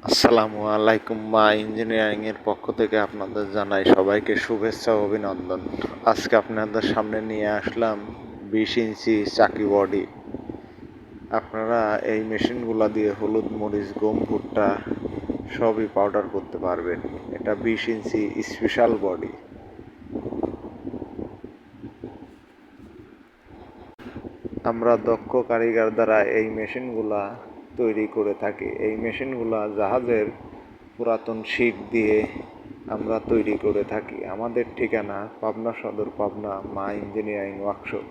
আসসালামু আলাইকুম। মা ইঞ্জিনিয়ারিং এর পক্ষ থেকে আপনাদের জানাই সবাইকে শুভেচ্ছা ও অভিনন্দন। আজকে আপনাদের সামনে নিয়ে আসলাম 20 ইঞ্চি চাকি বডি। আপনারা এই মেশিনগুলো দিয়ে হলুদ, মরিচ, গম, ভুট্টা সবই পাউডার করতে পারবেন। এটা 20 ইঞ্চি স্পেশাল বডি। আমরা দক্ষ কারিগর দ্বারা এই মেশিনগুলা তৈরি করে থাকি। এই মেশিনগুলা জাহাজের পুরাতন শিট দিয়ে আমরা তৈরি করে থাকি। আমাদের ঠিকানা পাবনা সদর, পাবনা মা ইঞ্জিনিয়ারিং ওয়ার্কশপ।